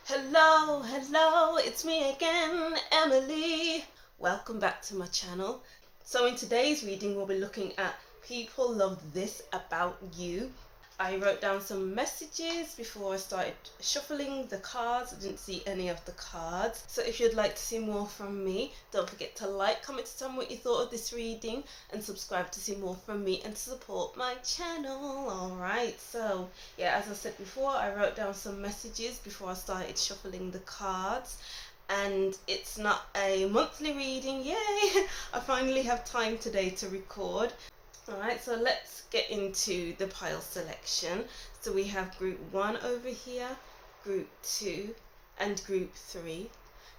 Hello, it's me again, Emily. Welcome back to my channel. So in today's reading, we'll be looking at People Love This About You. I wrote down some messages before I started shuffling the cards. I didn't see any of the cards. So if you'd like to see more from me, don't forget to like, comment, to tell me what you thought of this reading, and subscribe to see more from me and to support my channel. Alright, so yeah, as I said before, I wrote down some messages before I started shuffling the cards. And it's not a monthly reading, yay! I finally have time today to record. Alright, so let's get into the pile selection. So we have group 1 over here, group 2 and group 3.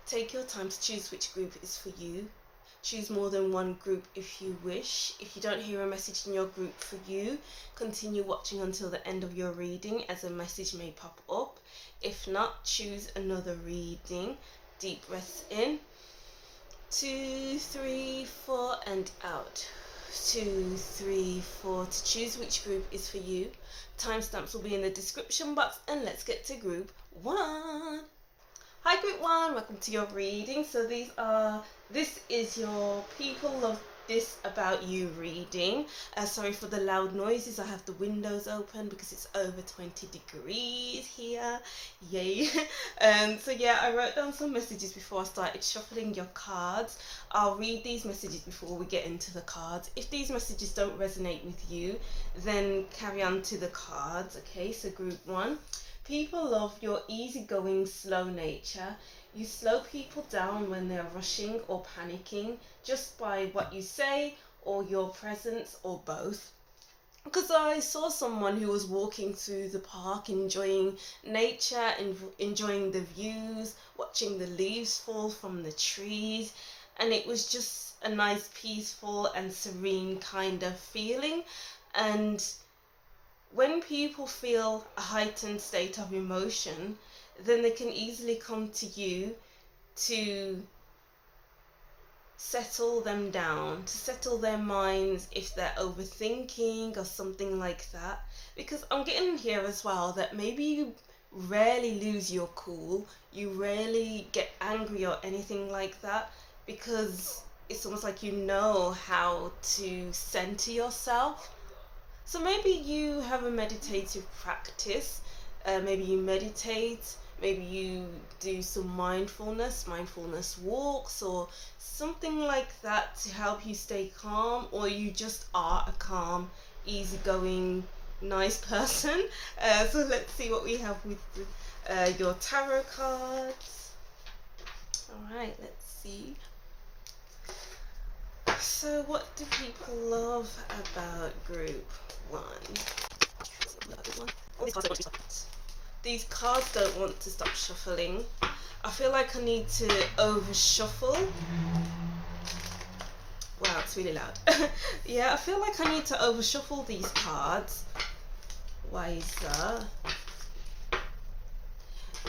Take your time to choose which group is for you. Choose more than one group if you wish. If you don't hear a message in your group for you, continue watching until the end of your reading as a message may pop up. If not, choose another reading. Deep breaths in. 2, 3, 4 and out. 2, 3, 4 to choose which group is for you. Timestamps will be in the description box, and let's get to group 1. Hi group 1, welcome to your reading. So this is your People Love This About You reading. Sorry for the loud noises, I have the windows open because it's over 20 degrees here, yay. So yeah, I wrote down some messages before I started shuffling your cards. I'll read these messages before we get into the cards. If these messages don't resonate with you, then carry on to the cards. Okay, so group 1. People love your easygoing, slow nature. You slow people down when they're rushing or panicking just by what you say or your presence or both. Because I saw someone who was walking through the park enjoying nature and enjoying the views, watching the leaves fall from the trees, and it was just a nice, peaceful and serene kind of feeling. And when people feel a heightened state of emotion, then they can easily come to you to settle them down, to settle their minds if they're overthinking or something like that. Because I'm getting here as well that maybe you rarely lose your cool, you rarely get angry or anything like that, because it's almost like you know how to center yourself. So maybe you have a meditative practice, maybe you meditate, maybe you do some mindfulness walks or something like that to help you stay calm, or you just are a calm, easygoing, nice person. So let's see what we have with your tarot cards. Alright, let's see. So what do people love about group 1? These cards don't want to stop shuffling. I feel like I need to over shuffle. Wow, it's really loud. Yeah, I feel like I need to over shuffle these cards. Why is that?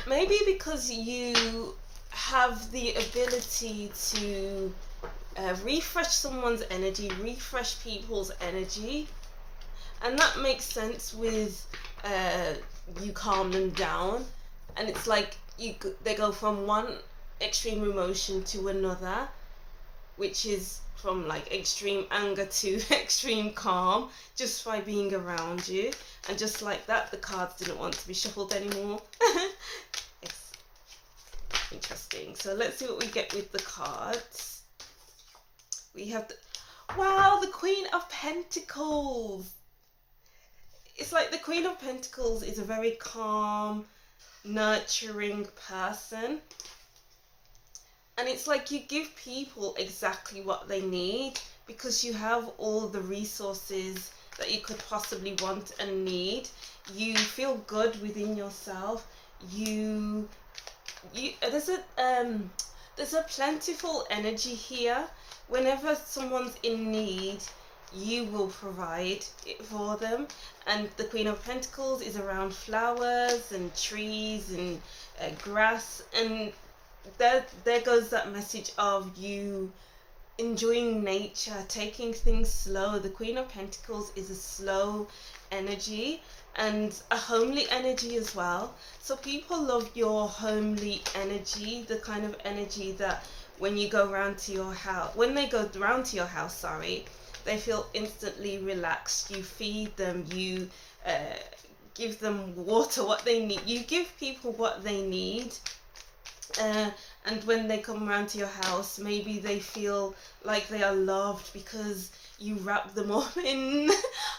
Maybe because you have the ability to refresh someone's energy, refresh people's energy, and that makes sense with you calm them down, and it's like they go from one extreme emotion to another, which is from like extreme anger to extreme calm just by being around you. And just like that, the cards didn't want to be shuffled anymore. It's interesting. So let's see what we get with the cards. We have wow, the Queen of Pentacles. It's like the Queen of Pentacles is a very calm, nurturing person. And it's like you give people exactly what they need because you have all the resources that you could possibly want and need. You feel good within yourself. There's a plentiful energy here. Whenever someone's in need, you will provide it for them. And the Queen of Pentacles is around flowers and trees and grass, and there goes that message of you enjoying nature, taking things slow. The Queen of Pentacles is a slow energy, and a homely energy as well. So people love your homely energy, the kind of energy that when you go round to your house, when they go round to your house, sorry, they feel instantly relaxed. You feed them, you give them water, what they need. You give people what they need. And when they come around to your house, maybe they feel like they are loved because you wrap them up in,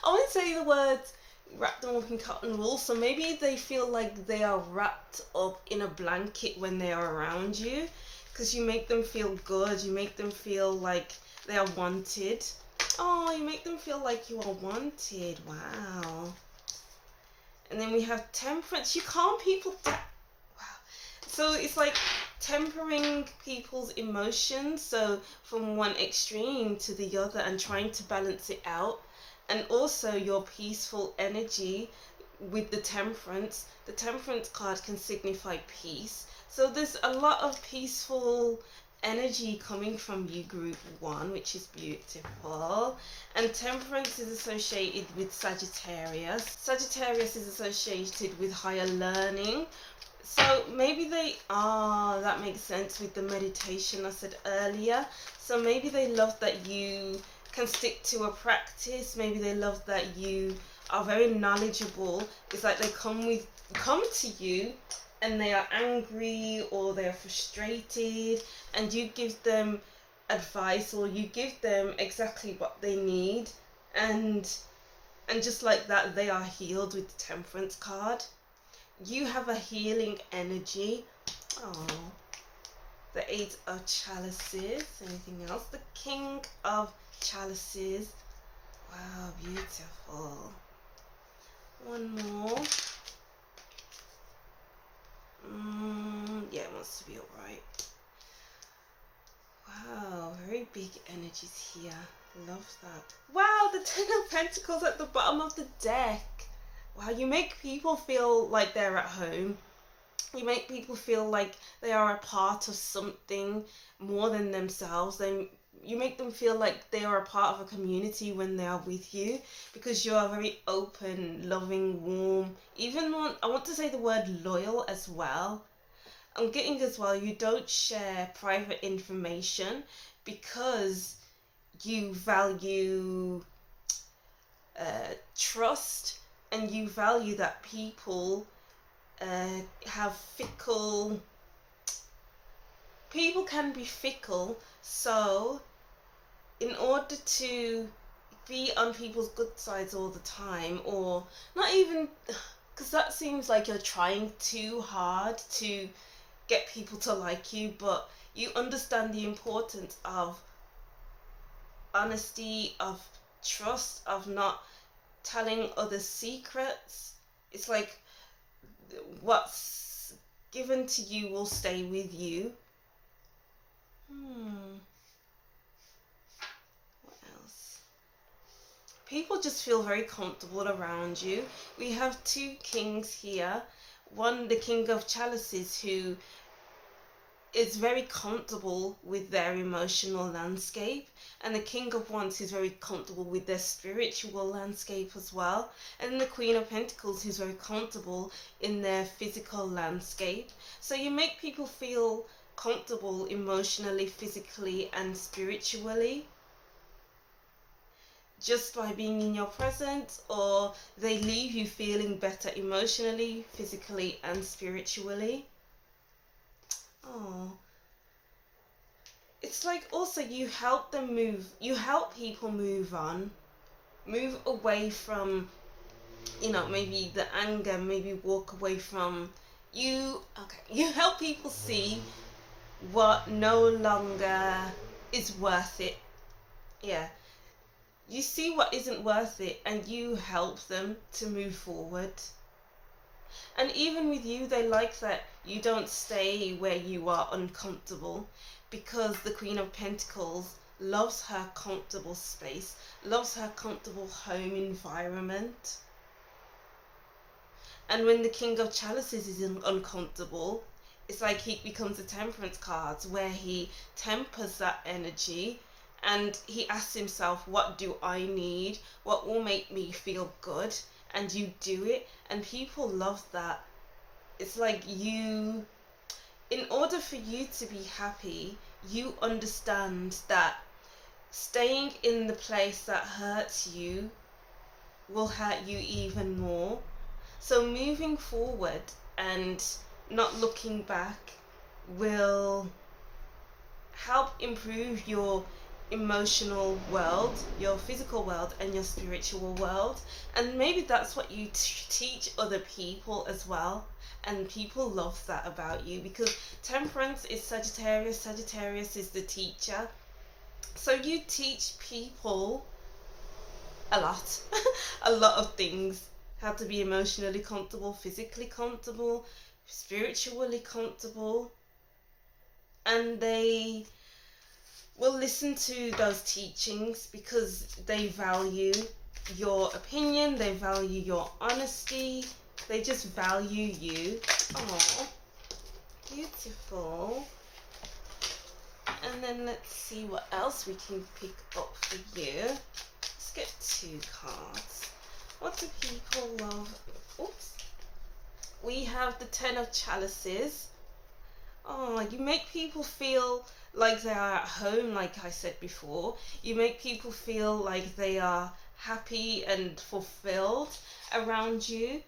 I won't say the words, wrap them up in cotton wool. So maybe they feel like they are wrapped up in a blanket when they are around you, because you make them feel good. You make them feel like they are wanted. Oh, you make them feel like you are wanted. Wow. And then we have temperance. You calm people down. Wow. So it's like tempering people's emotions, so from one extreme to the other, and trying to balance it out. And also your peaceful energy with the temperance. The temperance card can signify peace. So there's a lot of peaceful energy coming from you, group 1, which is beautiful. And temperance is associated with Sagittarius. Sagittarius is associated with higher learning. So maybe that makes sense with the meditation I said earlier. So maybe they love that you can stick to a practice. Maybe they love that you are very knowledgeable. It's like they come to you and they are angry or they are frustrated, and you give them advice, or you give them exactly what they need, and just like that, they are healed with the temperance card. You have a healing energy. Oh, the 8 of chalices. Anything else? The King of chalices. Wow, beautiful. One more. Yeah, it wants to be alright. Wow, very big energies here. Love that. Wow, the 10 of Pentacles at the bottom of the deck. Wow, you make people feel like they're at home. You make people feel like they are a part of something more than themselves. You make them feel like they are a part of a community when they are with you, because you are very open, loving, warm. I want to say the word loyal as well. I'm getting as well, you don't share private information because you value trust, and you value that people have people can be fickle. So in order to be on people's good sides all the time, or not even, because that seems like you're trying too hard to get people to like you, but you understand the importance of honesty, of trust, of not telling others secrets. It's like what's given to you will stay with you. What else? People just feel very comfortable around you. We have 2 kings here. One, the King of Chalices, who is very comfortable with their emotional landscape, and the King of Wands, who's very comfortable with their spiritual landscape as well, and the Queen of Pentacles, who's very comfortable in their physical landscape. So you make people feel comfortable emotionally, physically, and spiritually just by being in your presence, or they leave you feeling better emotionally, physically, and spiritually. Oh, it's like also you help people move on, move away from, maybe the anger, maybe walk away from you. Okay, you help people see what no longer is worth it. Yeah, you see what isn't worth it, and you help them to move forward. And even with you, they like that you don't stay where you are uncomfortable, because the Queen of Pentacles loves her comfortable space, loves her comfortable home environment. And when the King of Chalices is uncomfortable, it's like he becomes a temperance card, where he tempers that energy, and he asks himself, what do I need? What will make me feel good? and you do it, and people love that. It's like you, in order for you to be happy, you understand that staying in the place that hurts you will hurt you even more. So moving forward and not looking back will help improve your emotional world, your physical world, and your spiritual world. And maybe that's what you teach other people as well. And people love that about you, because Temperance is Sagittarius. Sagittarius is the teacher. So you teach people a lot, a lot of things. How to be emotionally comfortable, physically comfortable, spiritually comfortable. And they will listen to those teachings because they value your opinion, they value your honesty, they just value you. Oh, beautiful. And then let's see what else we can pick up for you. Let's get 2 cards. What do people love? Oops. We have the 10 of Chalices. Oh, you make people feel like they are at home, like I said before. You make people feel like they are happy and fulfilled around you.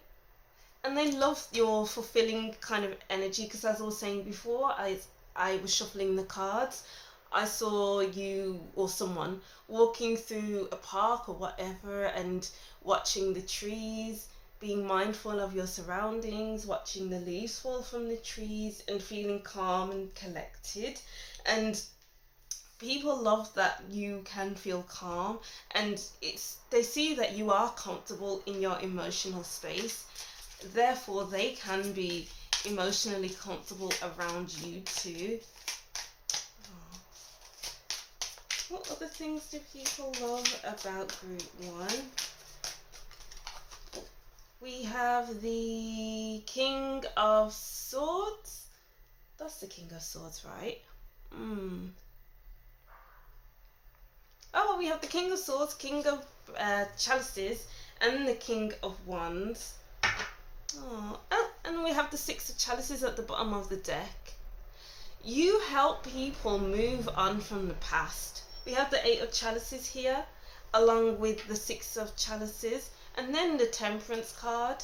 And they love your fulfilling kind of energy, because as I was saying before, I was shuffling the cards. I saw you or someone walking through a park or whatever and watching the trees, being mindful of your surroundings, watching the leaves fall from the trees and feeling calm and collected. And people love that you can feel calm, and they see that you are comfortable in your emotional space. Therefore, they can be emotionally comfortable around you too. Oh. What other things do people love about group 1? We have the King of Swords. That's the King of Swords, right? Oh, we have the King of Swords, King of Chalices, and the King of Wands. Oh, and we have the 6 of Chalices at the bottom of the deck. You help people move on from the past. We have the 8 of Chalices here, along with the 6 of Chalices, and then the Temperance card.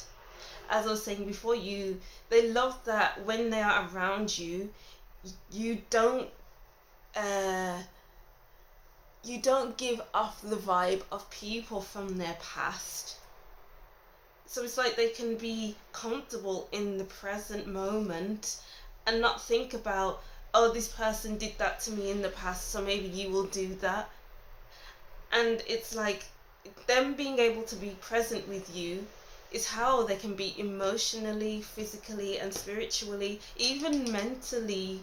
As I was saying before, they love that when they are around you, you don't give off the vibe of people from their past. So it's like they can be comfortable in the present moment and not think about, oh, this person did that to me in the past, so maybe you will do that. And it's like them being able to be present with you is how they can be emotionally, physically, and spiritually, even mentally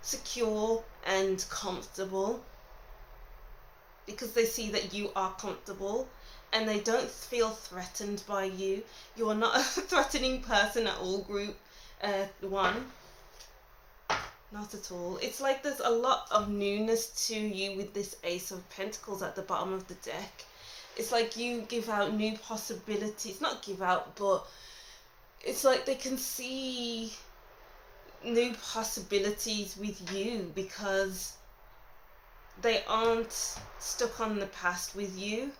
secure and comfortable, because they see that you are comfortable and they don't feel threatened by you. You are not a threatening person at all, group 1. Not at all. It's like there's a lot of newness to you with this Ace of Pentacles at the bottom of the deck. It's like you give out new possibilities. Not give out, but it's like they can see new possibilities with you because they aren't stuck on the past with you.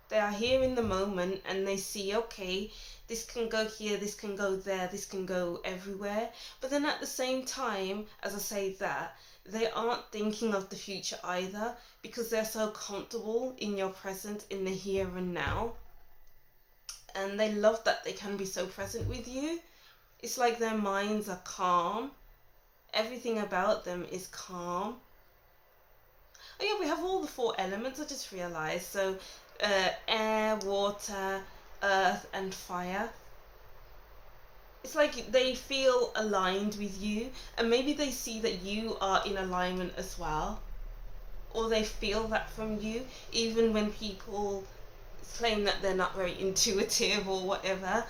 They are here in the moment and they see, okay, this can go here, this can go there, this can go everywhere. But then at the same time, as I say that, they aren't thinking of the future either, because they're so comfortable in your present, in the here and now. And they love that they can be so present with you. It's like their minds are calm. Everything about them is calm. Oh yeah, we have all the 4 elements, I just realised. So air, water, earth, and fire. It's like they feel aligned with you, and maybe they see that you are in alignment as well, or they feel that from you, even when people claim that they're not very intuitive or whatever.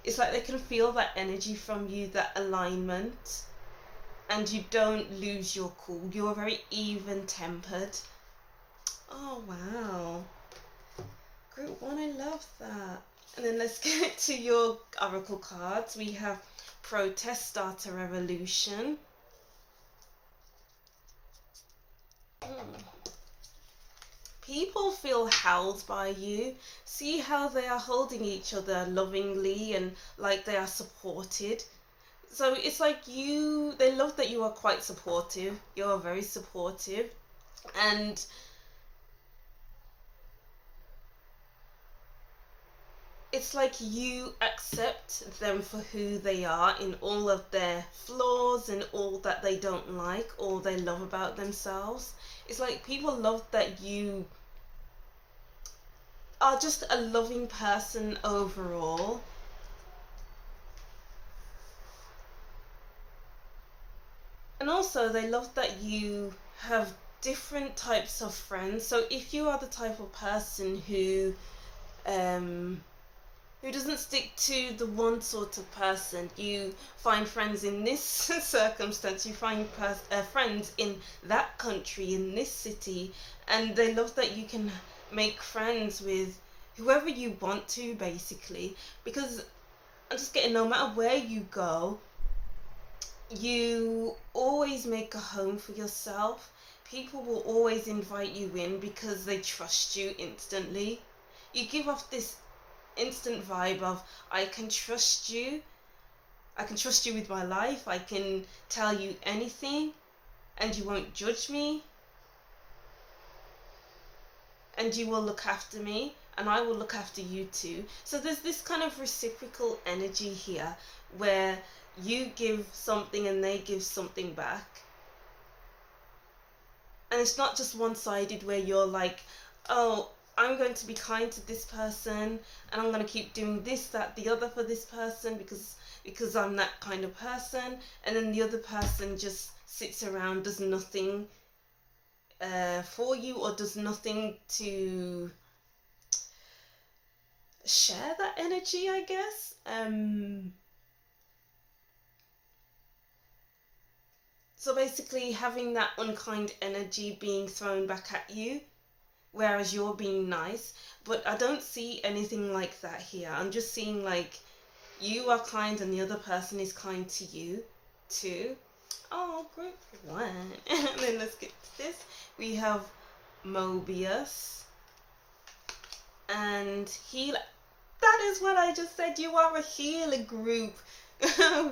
It's like they can feel that energy from you, that alignment, and you don't lose your cool. You're very even-tempered. Oh wow. Group 1, I love that. And then let's get to your oracle cards. We have Protest, Start a Revolution. People feel held by you. See how they are holding each other lovingly and like they are supported. So it's like they love that you are quite supportive. You're very supportive. And it's like you accept them for who they are in all of their flaws and all that they don't like or they love about themselves. It's like people love that you are just a loving person overall. And also they love that you have different types of friends. So if you are the type of person who doesn't stick to the one sort of person, you find friends in this circumstance, you find friends in that country, in this city, and they love that you can make friends with whoever you want to, basically, because I'm just getting, no matter where you go, you always make a home for yourself. People will always invite you in because they trust you instantly. You give off this instant vibe of, I can trust you. I can trust you with my life. I can tell you anything and you won't judge me. And you will look after me and I will look after you too. So there's this kind of reciprocal energy here where you give something and they give something back. And it's not just one-sided where you're like, oh, I'm going to be kind to this person and I'm going to keep doing this, that, the other for this person because I'm that kind of person, and then the other person just sits around, does nothing for you or does nothing to share that energy, I guess. So basically having that unkind energy being thrown back at you, whereas you're being nice. But I don't see anything like that here. I'm just seeing like you are kind and the other person is kind to you too. Oh, group one. And then let's get to this. We have Mobius and healer. That is what I just said. You are a healer, group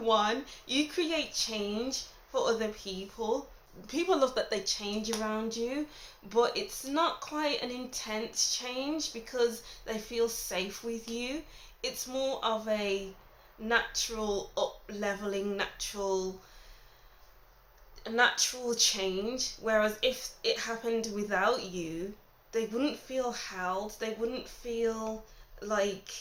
one. You create change for other people. People love that they change around you, but it's not quite an intense change because they feel safe with you. It's more of a natural up-leveling, natural change, whereas if it happened without you, they wouldn't feel held, they wouldn't feel like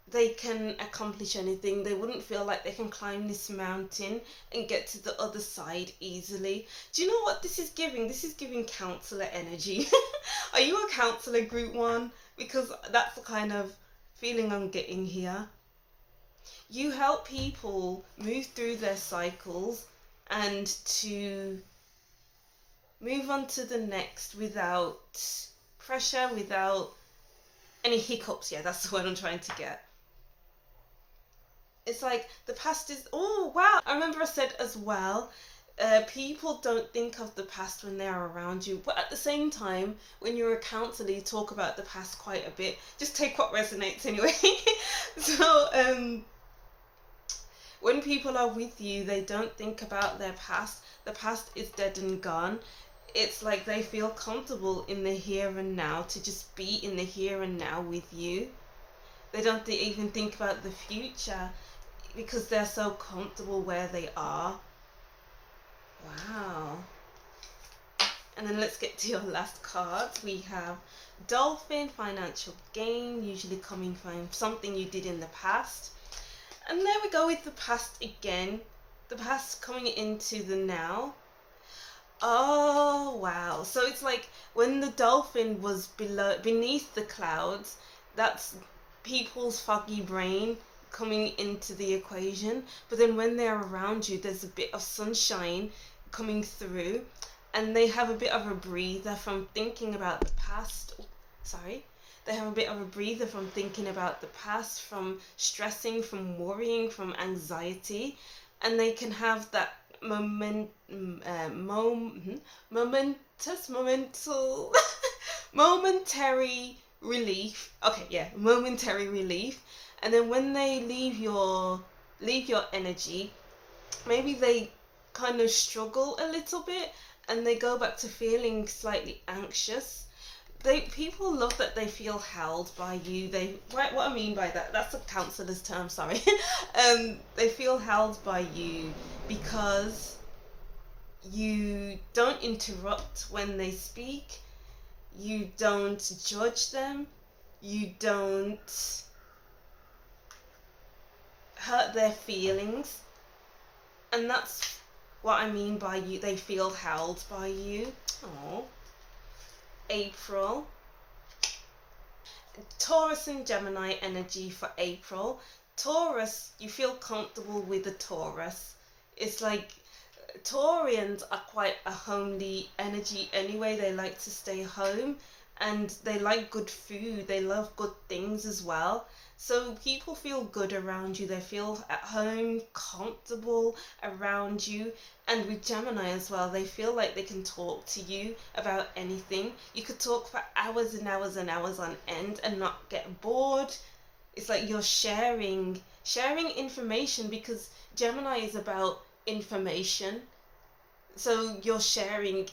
they can accomplish anything, they wouldn't feel like they can climb this mountain and get to the other side easily. Do you know what this is giving? This is giving counselor energy. Are you a counselor, group one? Because that's the kind of feeling I'm getting here. You help people move through their cycles and to move on to the next without pressure, without any hiccups. Yeah, that's the word I'm trying to get. It's like the past is, oh wow, I remember I said as well, people don't think of the past when they're around you, but at the same time, when you're a counsellor, you talk about the past quite a bit. Just take what resonates anyway. So when people are with you, they don't think about their past. The past is dead and gone. It's like they feel comfortable in the here and now, to just be in the here and now with you. They don't even think about the future because they're so comfortable where they are. Wow. And then let's get to your last cards. We have Dolphin, financial gain, usually coming from something you did in the past. And there we go with the past again. The past coming into the now. Oh, wow. So it's like when the dolphin was beneath the clouds, that's people's foggy brain coming into the equation. But then when they're around you, there's a bit of sunshine coming through and they have a bit of a breather from thinking about the past. Sorry. They have a bit of a breather from thinking about the past, from stressing, from worrying, from anxiety, and they can have that momentary relief. Okay, yeah, momentary relief. And then when they leave your energy, maybe they kind of struggle a little bit and they go back to feeling slightly anxious. People love that they feel held by you. What I mean by that, that's a counselor's term, sorry. They feel held by you because you don't interrupt when they speak, you don't judge them, you don't hurt their feelings. And that's what I mean by you. They feel held by you. Oh, April. Taurus and Gemini energy for April. Taurus, you feel comfortable with the Taurus. It's like Taurians are quite a homely energy anyway. They like to stay home and they like good food. They love good things as well. So people feel good around you. They feel at home, comfortable around you. And with Gemini as well, they feel like they can talk to you about anything. You could talk for hours and hours and hours on end and not get bored. It's like you're sharing information, because Gemini is about information. So you're sharing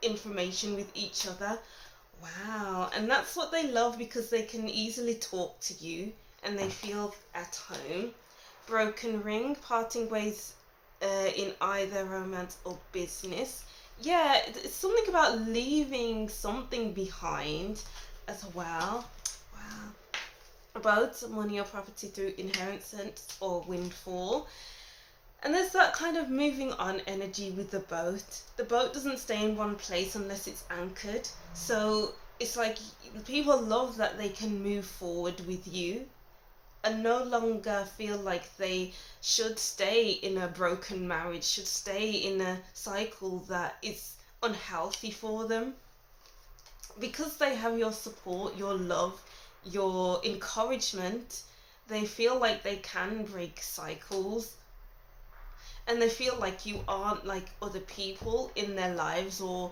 information with each other. Wow. And that's what they love, because they can easily talk to you and they feel at home. Broken ring, parting ways in either romance or business. Yeah, it's something about leaving something behind as well. Wow. Both money or property through inheritance or windfall. And there's that kind of moving on energy with the boat. The boat doesn't stay in one place unless it's anchored. So it's like people love that they can move forward with you and no longer feel like they should stay in a broken marriage, should stay in a cycle that is unhealthy for them. Because they have your support, your love, your encouragement, they feel like they can break cycles. And they feel like you aren't like other people in their lives or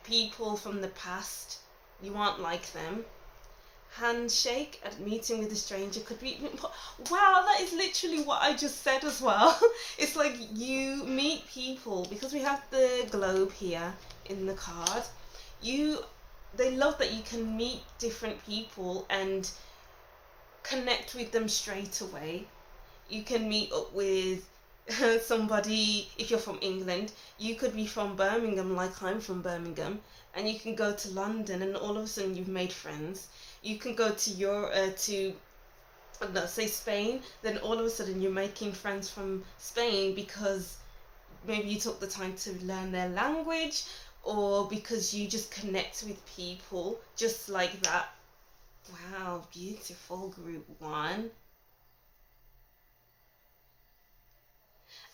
people from the past. You aren't like them. Handshake at meeting with a stranger could be... Wow, that is literally what I just said as well. It's like you meet people, because we have the globe here in the card. They love that you can meet different people and connect with them straight away. You can meet up with somebody. If you're from England, you could be from Birmingham, like I'm from Birmingham, and you can go to London and all of a sudden you've made friends. You can go to say Spain, then all of a sudden you're making friends from Spain because maybe you took the time to learn their language, or because you just connect with people just like that. Wow, beautiful, group one.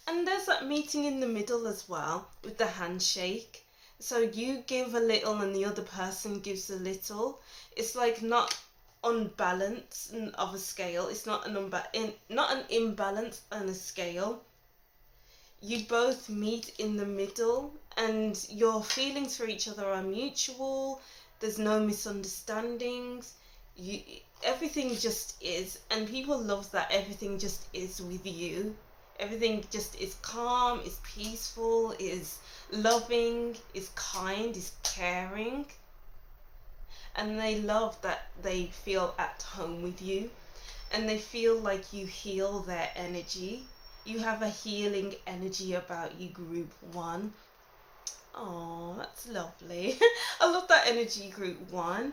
And there's that meeting in the middle as well with the handshake. So you give a little and the other person gives a little. It's like not unbalance of a scale. It's not an imbalance on a scale. You both meet in the middle and your feelings for each other are mutual. There's no misunderstandings. Everything just is, and people love that everything just is with you. Everything just is calm, is peaceful, is loving, is kind, is caring. And they love that they feel at home with you. And they feel like you heal their energy. You have a healing energy about you, group one. Oh, that's lovely. I love that energy, group one.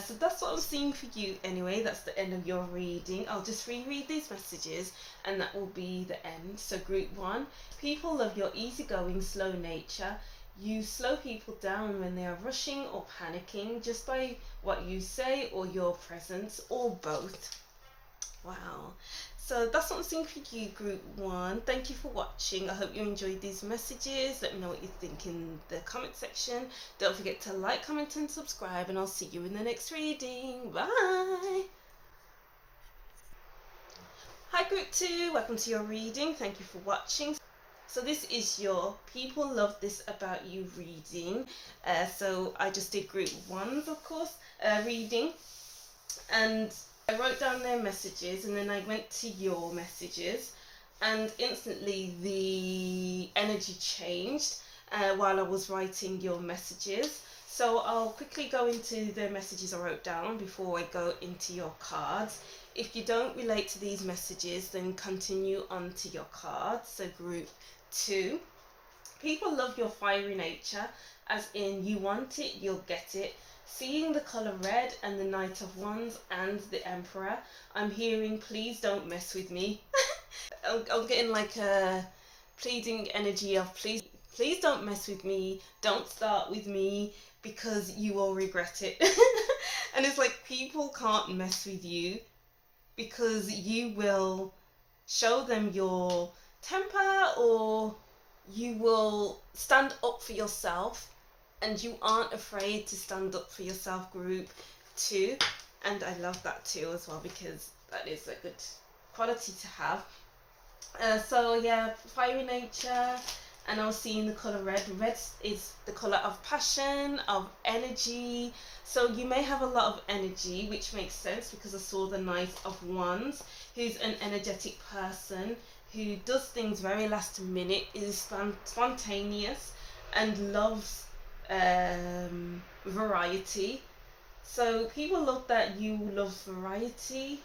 So that's what I'm seeing for you anyway. That's the end of your reading. I'll just reread these messages and that will be the end. So group one, people love your easygoing, slow nature. You slow people down when they are rushing or panicking just by what you say or your presence, or both. Wow. So that's what I'm seeing for you, group 1. Thank you for watching. I hope you enjoyed these messages. Let me know what you think in the comment section. Don't forget to like, comment and subscribe, and I'll see you in the next reading. Bye! Hi group 2, welcome to your reading. Thank you for watching. So this is your People Love This About You reading. So I just did group 1's, of course, reading. And I wrote down their messages, and then I went to your messages, and instantly the energy changed while I was writing your messages. So I'll quickly go into the messages I wrote down before I go into your cards. If you don't relate to these messages, then continue on to your cards. So group 2, people love your fiery nature, as in you want it, you'll get it. Seeing the colour red and the Knight of Wands and the Emperor, I'm hearing please don't mess with me. I'm getting like a pleading energy of please don't mess with me, don't start with me, because you will regret it. And it's like people can't mess with you because you will show them your temper, or you will stand up for yourself, and you aren't afraid to stand up for yourself, group 2. And I love that too as well, because that is a good quality to have. So yeah, fiery nature, and I was seeing the colour red. Red is the colour of passion, of energy. So you may have a lot of energy, which makes sense because I saw the Knight of Wands, who's an energetic person who does things very last minute, is spontaneous, and loves variety. So people love that you love variety,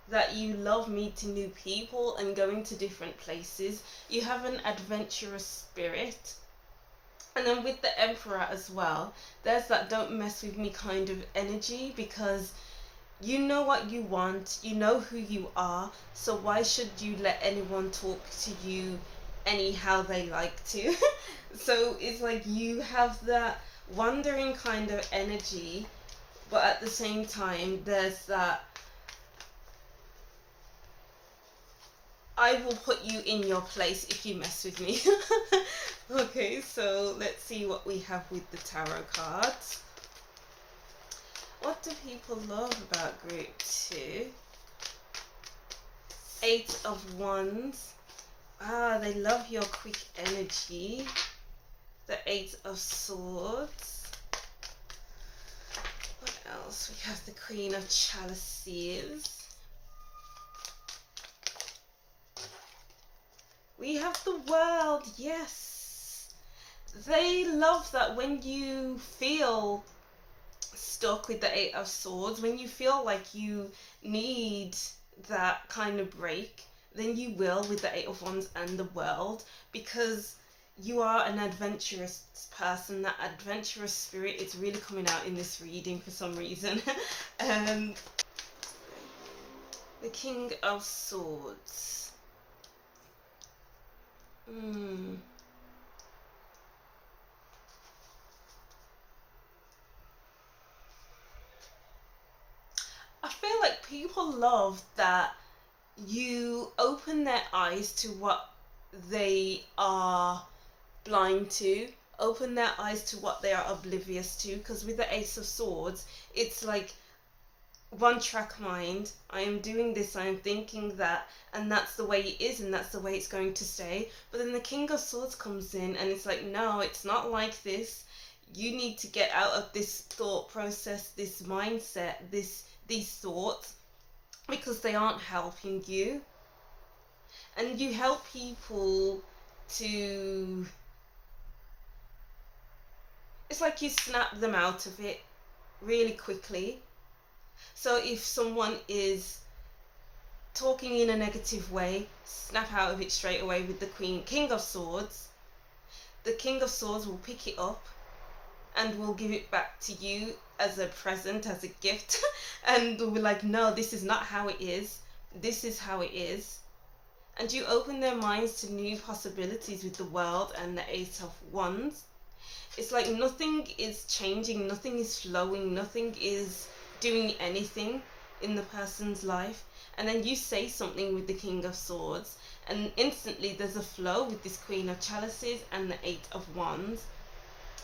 that you love meeting new people and going to different places. You have an adventurous spirit. And then with the Emperor as well, there's that don't mess with me kind of energy, because you know what you want, you know who you are, so why should you let anyone talk to you anyhow they like to? So it's like you have that wandering kind of energy, but at the same time there's that I will put you in your place if you mess with me. Okay, so let's see what we have with the tarot cards. What do people love about group 2? 8 of Wands. They love your quick energy. The 8 of Swords. What else? We have the Queen of Chalices. We have the World, yes. They love that when you feel stuck with the 8 of Swords, when you feel like you need that kind of break, then you will with the 8 of Wands and the World, because you are an adventurous person. That adventurous spirit is really coming out in this reading for some reason. The King of Swords. I feel like people love that you open their eyes to what they are blind to, open their eyes to what they are oblivious to, because with the Ace of Swords, it's like one track mind. I am doing this, I am thinking that, and that's the way it is, and that's the way it's going to stay. But then the King of Swords comes in, and it's like, no, it's not like this. You need to get out of this thought process, this mindset, these thoughts, because they aren't helping you. And you help people to, it's like you snap them out of it really quickly. So if someone is talking in a negative way, snap out of it straight away with the King of Swords. The King of Swords will pick it up and will give it back to you as a present, as a gift, and will be like, no, this is not how it is. This is how it is. And you open their minds to new possibilities with the World and the Ace of Wands. It's like nothing is changing, nothing is flowing, nothing is doing anything in the person's life, and then you say something with the King of Swords, and instantly there's a flow with this Queen of Chalices and the Eight of Wands.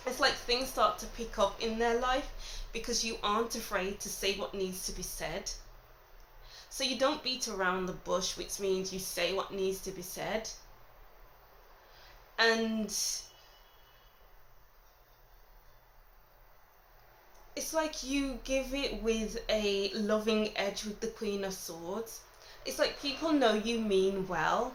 It's like things start to pick up in their life because you aren't afraid to say what needs to be said. So you don't beat around the bush, which means you say what needs to be said. And it's like you give it with a loving edge with the Queen of Swords. It's like people know you mean well.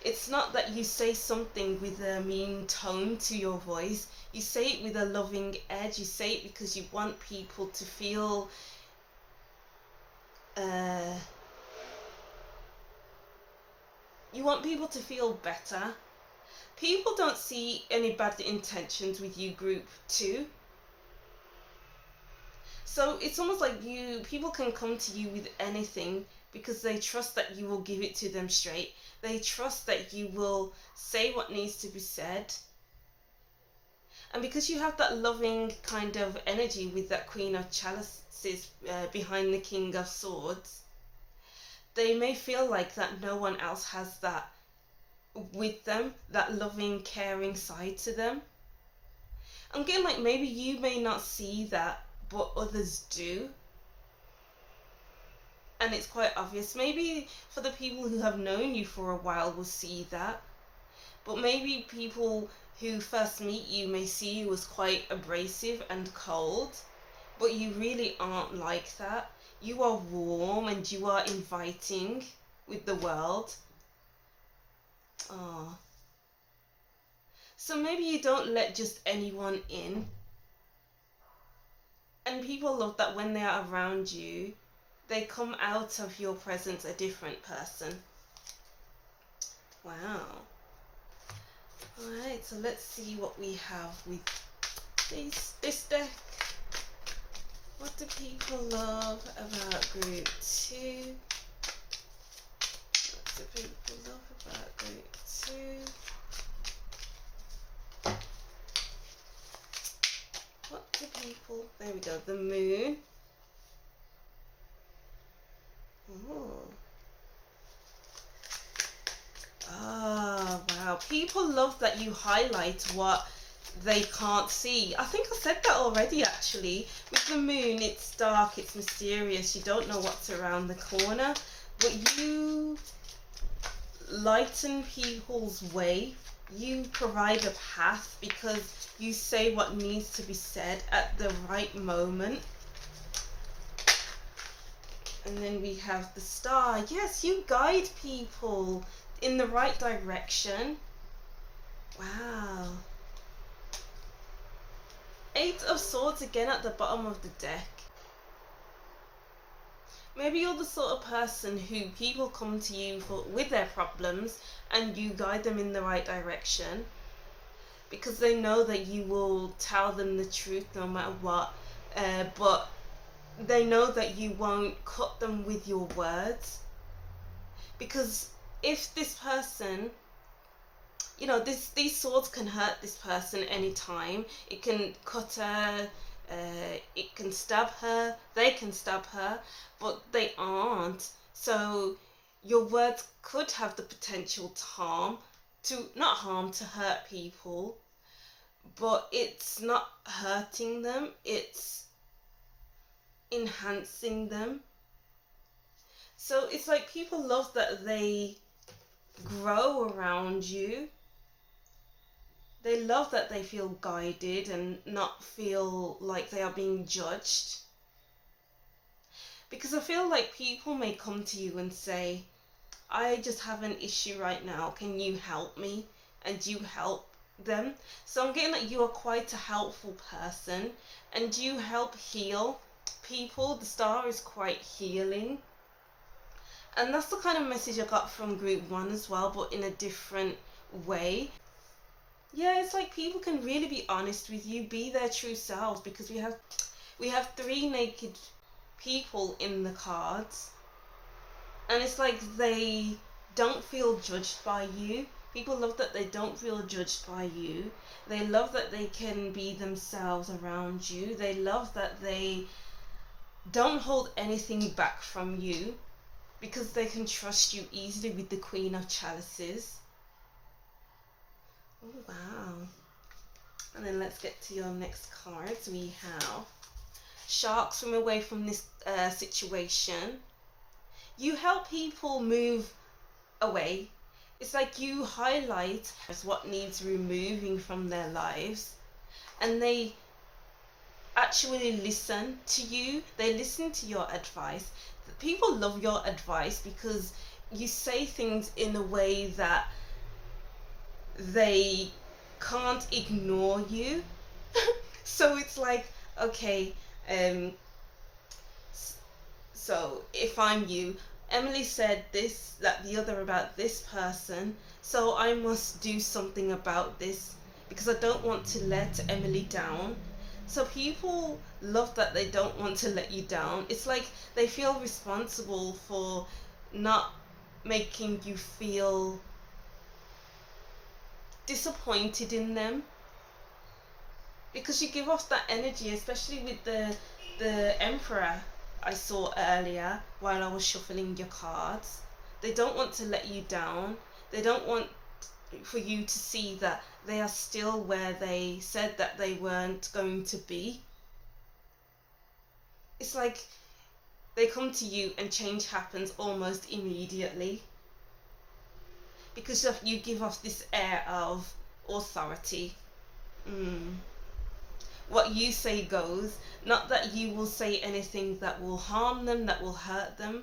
It's not that you say something with a mean tone to your voice. You say it with a loving edge. You say it because you want people to feel better. People don't see any bad intentions with you, group 2. So it's almost like people can come to you with anything because they trust that you will give it to them straight. They trust that you will say what needs to be said. And because you have that loving kind of energy with that Queen of Chalices behind the King of Swords, they may feel like that no one else has that with them, that loving, caring side to them. I'm getting like maybe you may not see that, but others do. And it's quite obvious. Maybe for the people who have known you for a while will see that. But maybe people who first meet you may see you as quite abrasive and cold. But you really aren't like that. You are warm and you are inviting with the world. Oh. So maybe you don't let just anyone in. And people love that when they are around you, they come out of your presence a different person. Wow. Alright, so let's see what we have with this deck. What do people love about group 2? What do people love about group 2? What do people... There we go, the moon. Oh. Ah, wow. People love that you highlight what they can't see. I think I said that already, actually. With the moon, it's dark, it's mysterious, you don't know what's around the corner, but you lighten people's way. You provide a path because you say what needs to be said at the right moment. And then we have the star. Yes, you guide people in the right direction. Wow. 8 of Swords again at the bottom of the deck. Maybe you're the sort of person who people come to you with their problems and you guide them in the right direction because they know that you will tell them the truth no matter what, but they know that you won't cut them with your words. Because if this person, you know, these swords can hurt this person anytime. It can cut her, it can stab her, they can stab her, but they aren't. So your words could have the potential to hurt people, but it's not hurting them, it's enhancing them. So it's like people love that they grow around you. They love that they feel guided and not feel like they are being judged. Because I feel like people may come to you and say, I just have an issue right now, can you help me? And you help them. So I'm getting that you are quite a helpful person and you help heal people. The star is quite healing. And that's the kind of message I got from group 1 as well, but in a different way. Yeah, it's like people can really be honest with you, be their true selves, because we have 3 naked people in the cards. And it's like they don't feel judged by you. People love that they don't feel judged by you. They love that they can be themselves around you. They love that they don't hold anything back from you. because they can trust you easily with the Queen of Chalices. Oh, wow. And then let's get to your next cards. We have Sharks, swim away from this situation. You help people move away. It's like you highlight what needs removing from their lives, and they actually listen to you. They listen to your advice. People love your advice because you say things in a way that they can't ignore you. So it's like, okay, so if I'm you, Emily said this, that, the other about this person, so I must do something about this because I don't want to let Emily down. So people love that they don't want to let you down. It's like they feel responsible for not making you feel disappointed in them, because you give off that energy, especially with the Emperor I saw earlier while I was shuffling your cards. They don't want to let you down. They don't want for you to see that they are still where they said that they weren't going to be. It's like they come to you and change happens almost immediately, because you give off this air of authority. What you say goes. Not that you will say anything that will harm them, that will hurt them.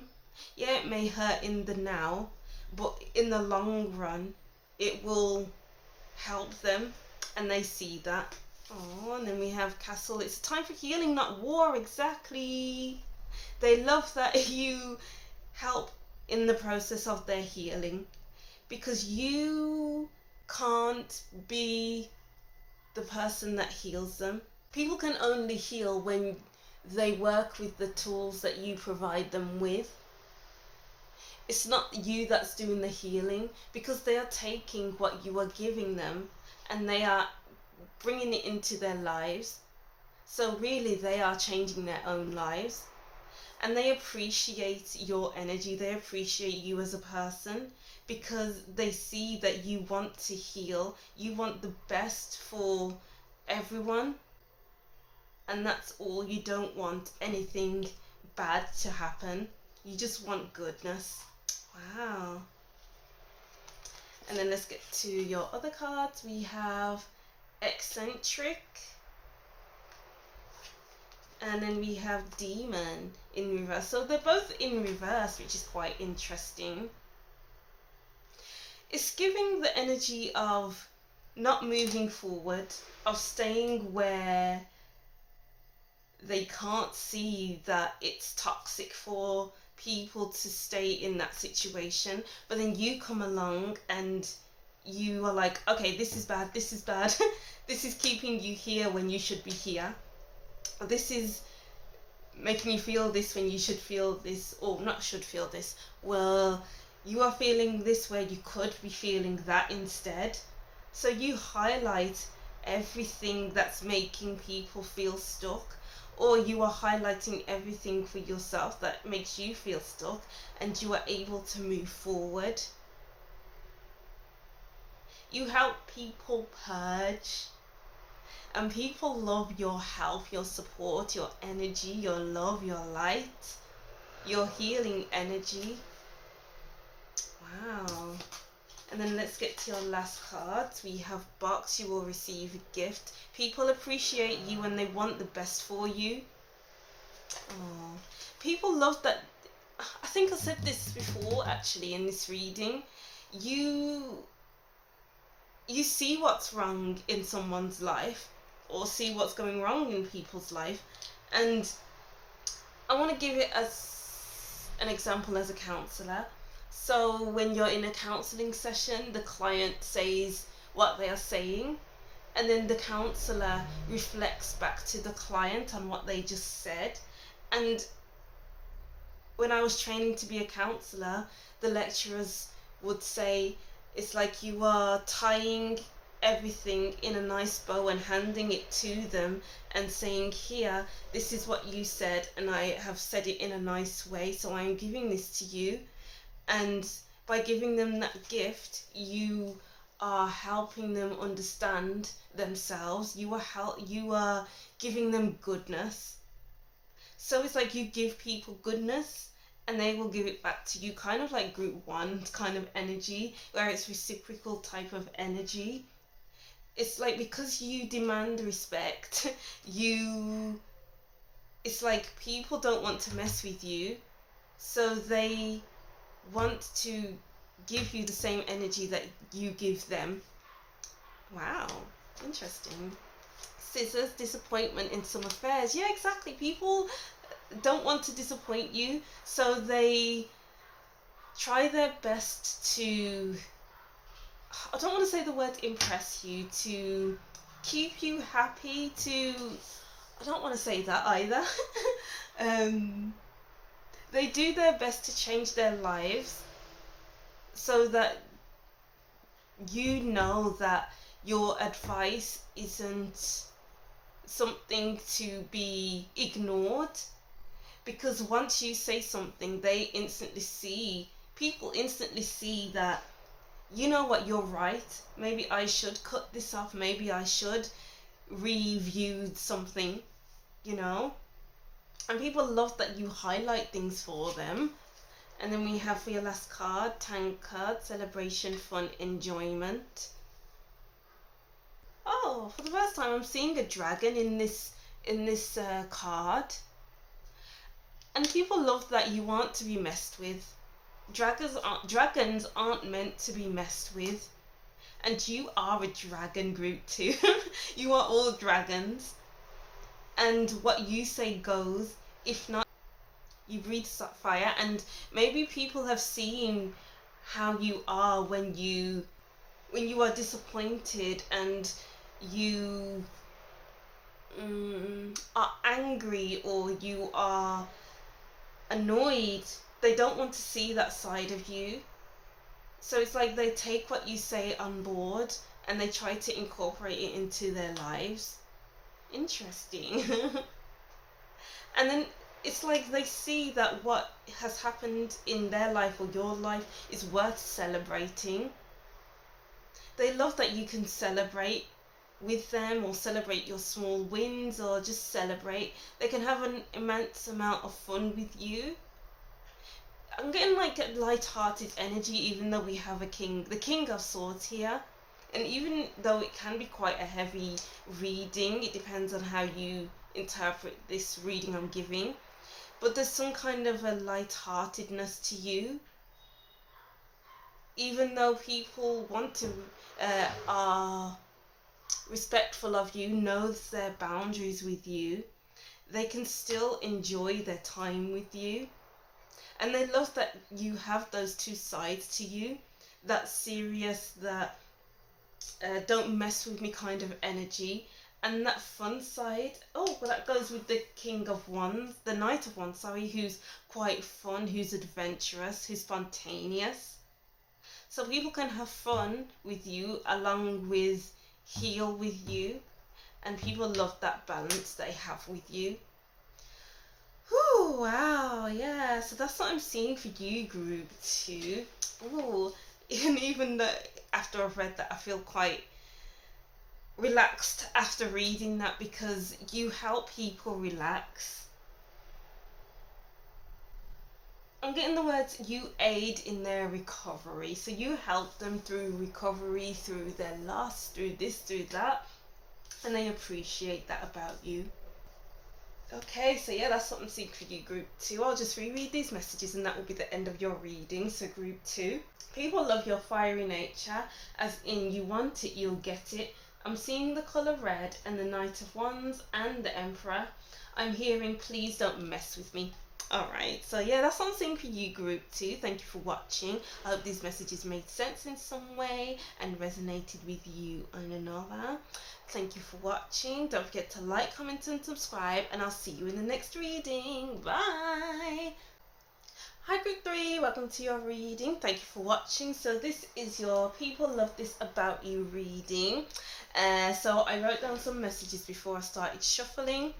Yeah, it may hurt in the now, but in the long run, it will help them, and they see that. Oh, and then we have Castle. It's a time for healing, not war. Exactly. They love that you help in the process of their healing, because you can't be the person that heals them. People can only heal when they work with the tools that you provide them with. It's not you that's doing the healing, because they are taking what you are giving them and they are bringing it into their lives. So really they are changing their own lives, and they appreciate your energy. They appreciate you as a person because they see that you want to heal. You want the best for everyone. And that's all. You don't want anything bad to happen. You just want goodness. Wow. And then let's get to your other cards. We have Eccentric. And then we have Demon in reverse. So they're both in reverse, which is quite interesting. It's giving the energy of not moving forward, of staying where they can't see that it's toxic for people to stay in that situation. But then you come along and you are like, okay, this is bad, this is bad. This is keeping you here when you should be here. This is making you feel this when you should feel this, or not should feel this. Well, you are feeling this where you could be feeling that instead. So you highlight everything that's making people feel stuck, or you are highlighting everything for yourself that makes you feel stuck, and you are able to move forward. You help people purge, and people love your help, your support, your energy, your love, your light, your healing energy. Wow. And then let's get to your last cards. We have Box. You will receive a gift. People appreciate you and they want the best for you. Oh, people love that. I think I said this before actually in this reading. You see what's wrong in someone's life, or see what's going wrong in people's life, and I want to give it as an example as a counsellor. So when you're in a counselling session, the client says what they are saying, and then the counsellor reflects back to the client on what they just said. And when I was training to be a counsellor, the lecturers would say, it's like you are tying everything in a nice bow and handing it to them and saying, here, this is what you said, and I have said it in a nice way, so I am giving this to you. And by giving them that gift, you are helping them understand themselves. You are giving them goodness. So it's like you give people goodness and they will give it back to you, kind of like group one kind of energy, where it's reciprocal type of energy. It's like, because you demand respect, it's like people don't want to mess with you, so they want to give you the same energy that you give them. Wow, interesting. Scissors, disappointment in some affairs. Yeah, exactly. People don't want to disappoint you, so they try their best to, I don't want to say the word impress you, to keep you happy, I don't want to say that either. They do their best to change their lives so that you know that your advice isn't something to be ignored. Because once you say something, people instantly see that, you know what, you're right. Maybe I should cut this off. Maybe I should review something, you know. And people love that you highlight things for them. And then we have, for your last card, tank card, celebration, fun, enjoyment. Oh, for the first time I'm seeing a dragon in this card. And people love that you want to be messed with. Dragons aren't meant to be messed with. And you are a dragon group too. You are all dragons. And what you say goes. If not, you breathe fire. And maybe people have seen how you are when you are disappointed and you are angry or you are annoyed. They don't want to see that side of you. So it's like they take what you say on board and they try to incorporate it into their lives. Interesting. And then it's like they see that what has happened in their life or your life is worth celebrating. They love that you can celebrate with them or celebrate your small wins or just celebrate. They can have an immense amount of fun with you. I'm getting like a light-hearted energy, even though we have the King of Swords here. And even though it can be quite a heavy reading, it depends on how you interpret this reading I'm giving. But there's some kind of a light-heartedness to you. Even though people are respectful of you, knows their boundaries with you, they can still enjoy their time with you. And they love that you have those two sides to you. That serious, that don't mess with me kind of energy. And that fun side, oh, well, that goes with the King of Wands, the Knight of Wands, sorry, who's quite fun, who's adventurous, who's spontaneous. So people can have fun with you along with heal with you. And people love that balance they have with you. Whew, wow, yeah, so that's what I'm seeing for you, group 2. Ooh, and even though after I've read that, I feel quite relaxed after reading that, because you help people relax. I'm getting the words, you aid in their recovery. So you help them through recovery, through their loss, through this, through that. And they appreciate that about you. Okay, so yeah, that's what I'm seeing for you, group 2. I'll just reread these messages and that will be the end of your reading. So group 2, people love your fiery nature, as in you want it, you'll get it. I'm seeing the colour red and the Knight of Wands and the Emperor. I'm hearing, please don't mess with me. Alright, so yeah, that's what I'm seeing for you, group 2. Thank you for watching. I hope these messages made sense in some way and resonated with you on another. Thank you for watching. Don't forget to like, comment and subscribe, and I'll see you in the next reading. Bye! Hi group 3, welcome to your reading. Thank you for watching. So this is your People Love This About You reading. So I wrote down some messages before I started shuffling,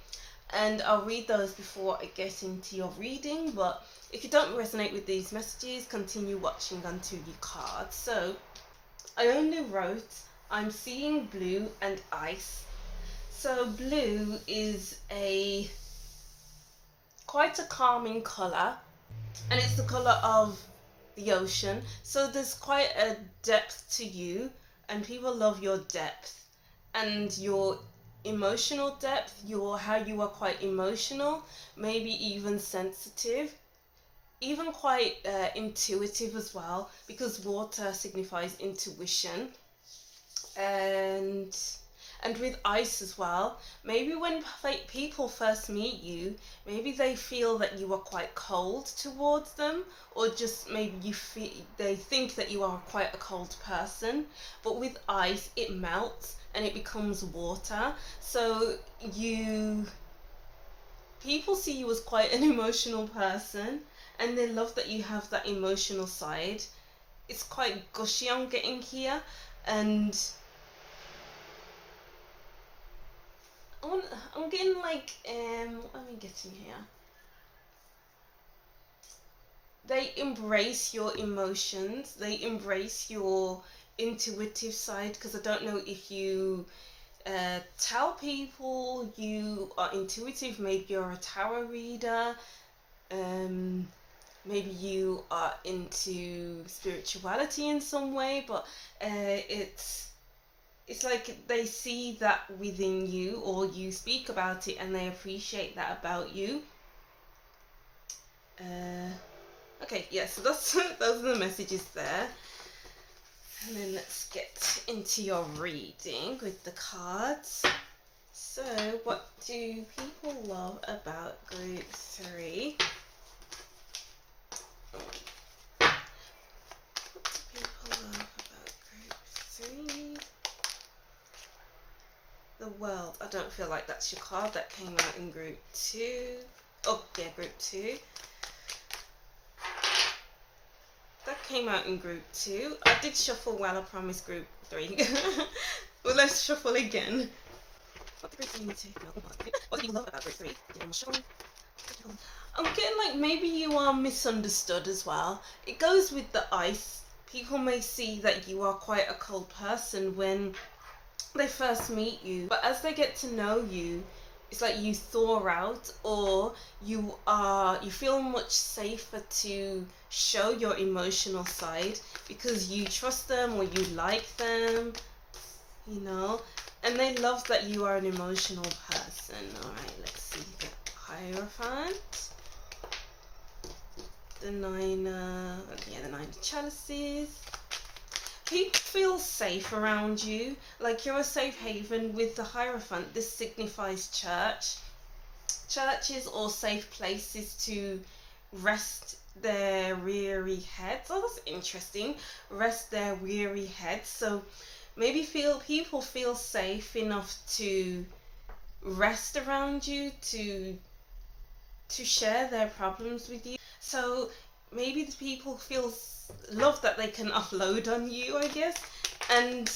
and I'll read those before I get into your reading. But if you don't resonate with these messages, continue watching until you card. So I only wrote, I'm seeing blue and ice. So blue is quite a calming colour, and it's the colour of the ocean, so there's quite a depth to you, and people love your depth and your emotional depth, how you are quite emotional, maybe even sensitive, even quite intuitive as well, because water signifies intuition. And with ice as well, maybe when people first meet you, maybe they feel that you are quite cold towards them, or just maybe they think that you are quite a cold person. But with ice, it melts and it becomes water. So people see you as quite an emotional person, and they love that you have that emotional side. It's quite gushy, I'm getting here, and I'm getting like, what am I getting here? They embrace your emotions, they embrace your intuitive side, because I don't know if you tell people you are intuitive. Maybe you're a tarot reader, maybe you are into spirituality in some way, but it's like they see that within you, or you speak about it and they appreciate that about you. Okay, yeah, so those are the messages there. And then let's get into your reading with the cards. So, what do people love about group 3? What do people love about group 3? The world. I don't feel like that's your card. That came out in group 2. Oh, yeah, group 2. That came out in group 2. I did shuffle well, I promise, group 3. Well, let's shuffle again. What do group 3 need to know? What do you love about group 3? I'm getting like maybe you are misunderstood as well. It goes with the ice. People may see that you are quite a cold person when they first meet you, but as they get to know you, it's like you thaw out, or you feel much safer to show your emotional side because you trust them or you like them, you know, and they love that you are an emotional person. All right, let's see the Hierophant, the nine of chalices. People feel safe around you, like you're a safe haven. With the Hierophant, this signifies churches or safe places to rest their weary heads. Oh, that's interesting. Rest their weary heads. So maybe people feel safe enough to rest around you, to share their problems with you. So maybe the people love that they can offload on you, I guess, and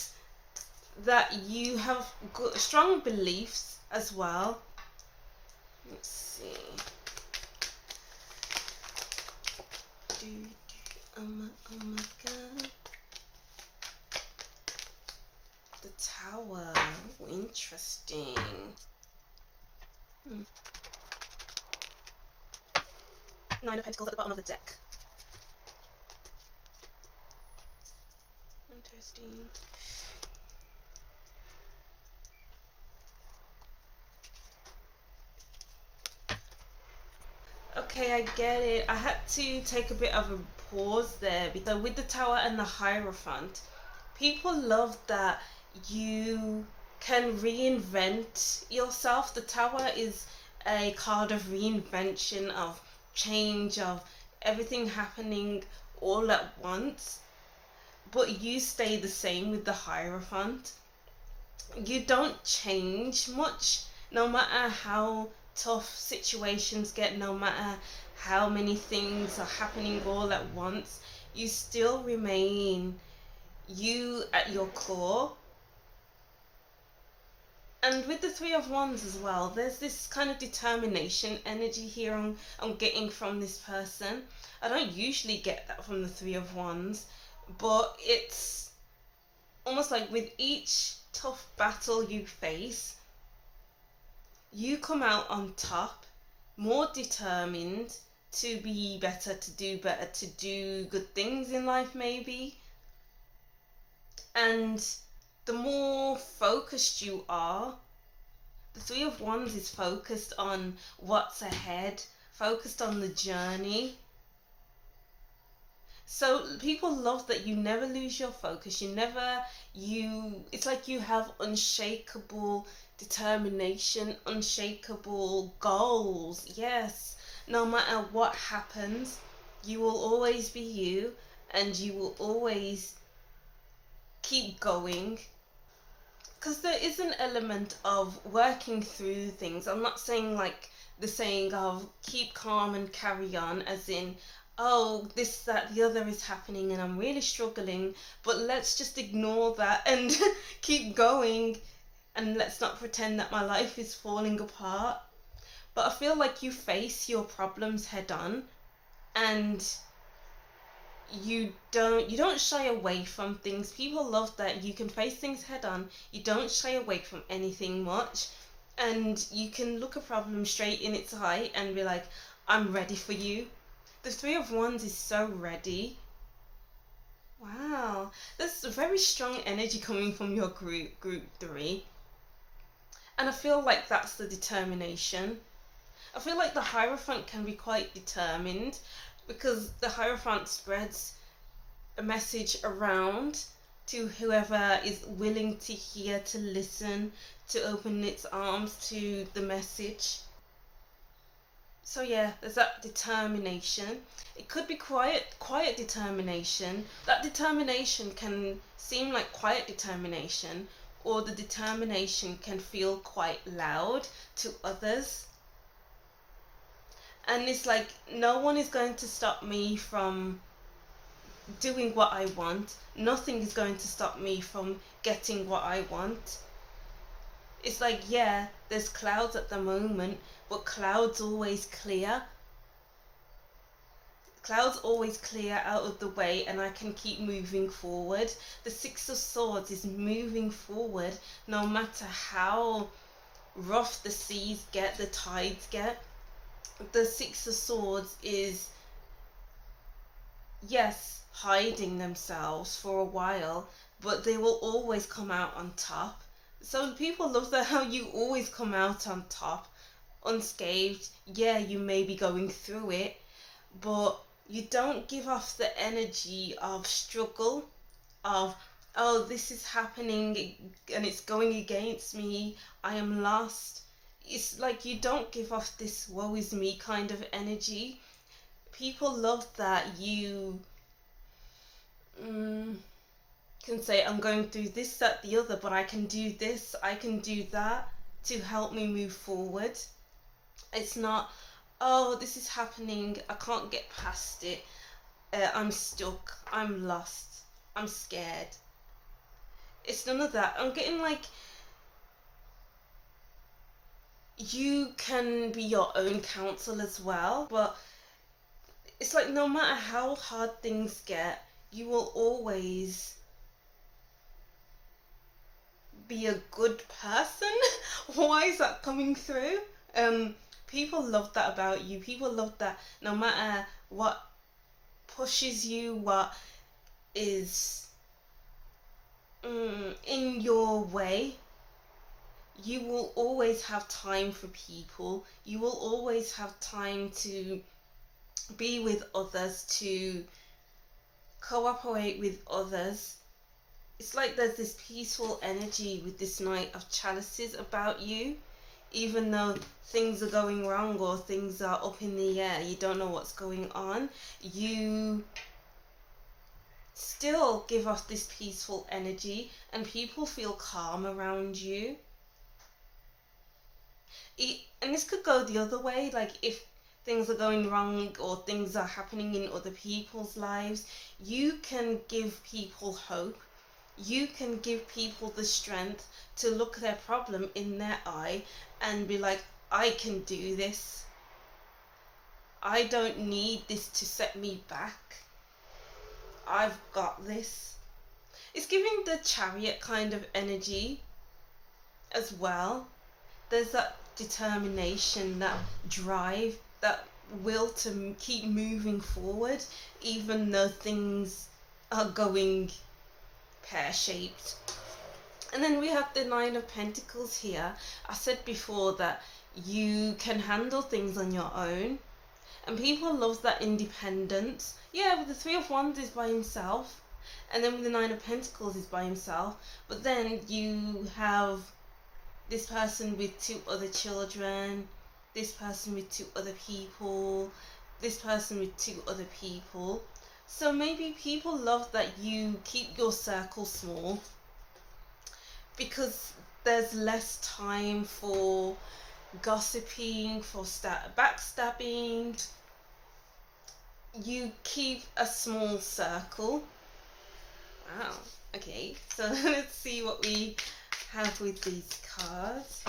that you have strong beliefs as well. Let's see. Oh my god. The Tower. Oh, interesting. Nine of Pentacles at the bottom of the deck. Interesting. Okay, I get it. I had to take a bit of a pause there, because with the Tower and the Hierophant, people love that you can reinvent yourself. The Tower is a card of reinvention, of change, of everything happening all at once, but you stay the same with the Hierophant. You don't change much, no matter how tough situations get, no matter how many things are happening all at once, you still remain you at your core. And with the Three of Wands as well, there's this kind of determination energy here I'm getting from this person. I don't usually get that from the Three of Wands, but it's almost like with each tough battle you face, you come out on top, more determined to be better, to do better, to do good things in life maybe. And the more focused you are, the Three of Wands is focused on what's ahead, focused on the journey. So people love that you never lose your focus. It's like you have unshakable determination, unshakable goals. Yes, no matter what happens, you will always be you, and you will always keep going. Because there is an element of working through things. I'm not saying like the saying of keep calm and carry on, as in, oh, this, that, the other is happening and I'm really struggling, but let's just ignore that and keep going, and let's not pretend that my life is falling apart. But I feel like you face your problems head on, and you don't shy away from things. People love that you can face things head on. You don't shy away from anything much, and you can look a problem straight in its eye and be like, I'm ready for you. The Three of Wands is so ready. Wow, there's a very strong energy coming from your group 3, and I feel like that's the determination. I feel like the Hierophant can be quite determined, because the Hierophant spreads a message around to whoever is willing to hear, to listen, to open its arms to the message. So yeah, there's that determination. It could be quiet determination. That determination can seem like quiet determination, or the determination can feel quite loud to others. And it's like, no one is going to stop me from doing what I want. Nothing is going to stop me from getting what I want. It's like, yeah, there's clouds at the moment, but clouds always clear. Clouds always clear out of the way, and I can keep moving forward. The Six of Swords is moving forward no matter how rough the seas get, the tides get. The Six of Swords is, yes, hiding themselves for a while, but they will always come out on top. So people love that, how you always come out on top, unscathed. Yeah, you may be going through it, but you don't give off the energy of struggle, of, oh, this is happening and it's going against me, I am lost. It's like you don't give off this woe is me kind of energy. People love that you can say, I'm going through this, that, the other, but I can do this, I can do that to help me move forward. It's not, oh, this is happening, I can't get past it, I'm stuck, I'm lost, I'm scared. It's none of that. I'm getting like, you can be your own counsel as well, but it's like no matter how hard things get, you will always be a good person. Why is that coming through? People love that about you. People love that no matter what pushes you, what is in your way, you will always have time for people. You will always have time to be with others, to cooperate with others. It's like there's this peaceful energy with this Knight of Chalices about you. Even though things are going wrong or things are up in the air, you don't know what's going on, you still give off this peaceful energy and people feel calm around you. And this could go the other way, like if things are going wrong or things are happening in other people's lives, you can give people hope. You can give people the strength to look their problem in their eye and be like, I can do this. I don't need this to set me back. I've got this. It's giving the Chariot kind of energy as well. There's that determination, that drive, that will to keep moving forward even though things are going pear-shaped. And then we have the Nine of Pentacles here. I said before that you can handle things on your own, and people love that independence. Yeah, with the Three of Wands is by himself, and then with the Nine of Pentacles is by himself, but then you have this person with 2 other children, this person with 2 other people, this person with 2 other people. So maybe people love that you keep your circle small because there's less time for gossiping, for backstabbing. You keep a small circle. Wow. Okay, so let's see what we have with these cards.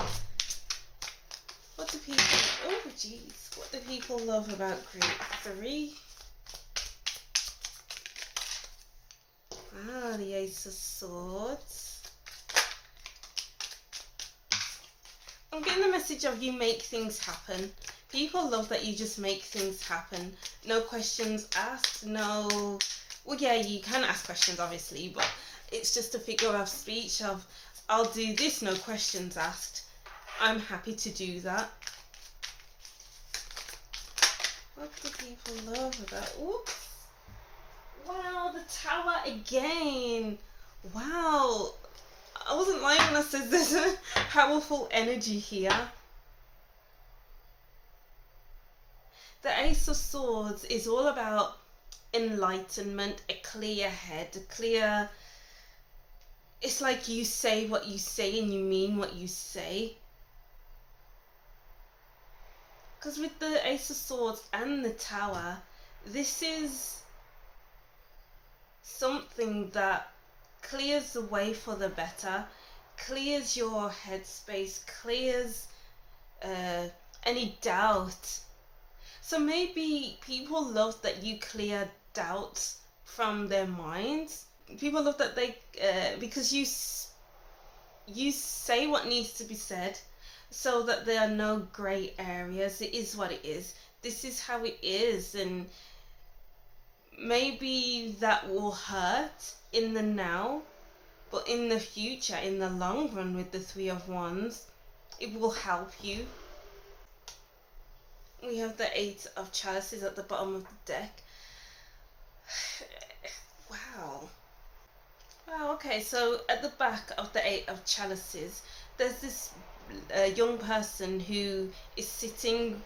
What do people, oh geez, what do people love about group 3? Ah, the Ace of Swords. I'm getting the message of you make things happen. People love that you just make things happen. No questions asked, no... Well, yeah, you can ask questions, obviously, but it's just a figure of speech of, I'll do this, no questions asked. I'm happy to do that. What do people love about... Oops. Wow, the Tower again. Wow. I wasn't lying when I said there's a powerful energy here. The Ace of Swords is all about enlightenment, a clear head, a clear... It's like you say what you say and you mean what you say. Because with the Ace of Swords and the Tower, this is something that clears the way for the better, clears your headspace, clears any doubt. So maybe people love that you clear doubts from their minds. People love that they, because you say what needs to be said, so that there are no grey areas. It is what it is. This is how it is, and maybe that will hurt in the now, but in the future, in the long run, with the Three of Wands, it will help you. We have the Eight of Chalices at the bottom of the deck. Wow. Wow, okay, so at the back of the Eight of Chalices, there's this young person who is sitting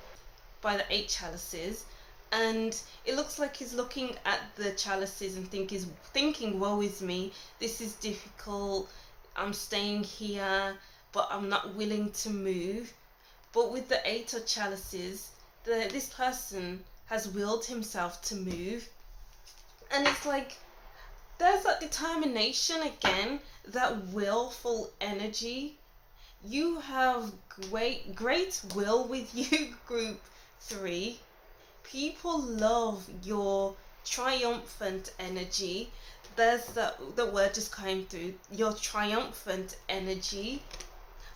by the 8 chalices, and it looks like he's looking at the chalices and thinking, woe is me, this is difficult, I'm staying here, but I'm not willing to move. But with the 8 of chalices, this person has willed himself to move, and it's like there's that determination again, that willful energy. You have great will with you, group 3. People love your triumphant energy. There's the word just came through, your triumphant energy.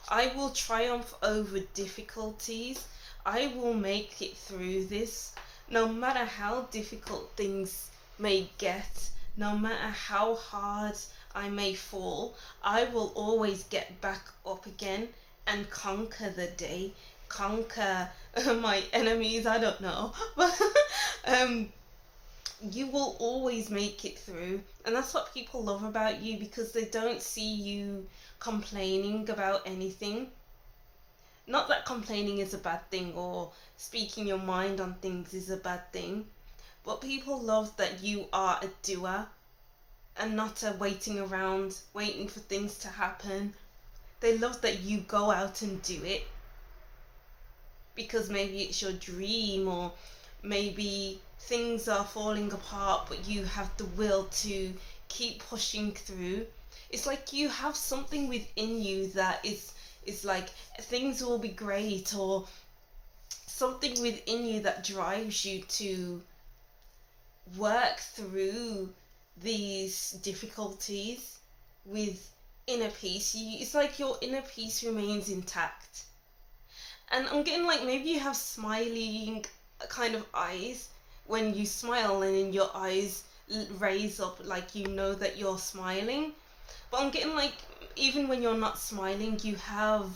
I will triumph over difficulties. I will make it through this, no matter how difficult things may get, no matter how hard I may fall, I will always get back up again and conquer the day, conquer my enemies, I don't know, but you will always make it through. And that's what people love about you, because they don't see you complaining about anything. Not that complaining is a bad thing, or speaking your mind on things is a bad thing, but people love that you are a doer and not a waiting around, waiting for things to happen. They love that you go out and do it. because maybe it's your dream, or maybe things are falling apart but you have the will to keep pushing through. It's like you have something within you that is like things will be great, or something within you that drives you to work through these difficulties with inner peace. It's like your inner peace remains intact. And I'm getting like maybe you have smiling kind of eyes. When you smile and then your eyes raise up, like you know that you're smiling. But I'm getting like even when you're not smiling, you have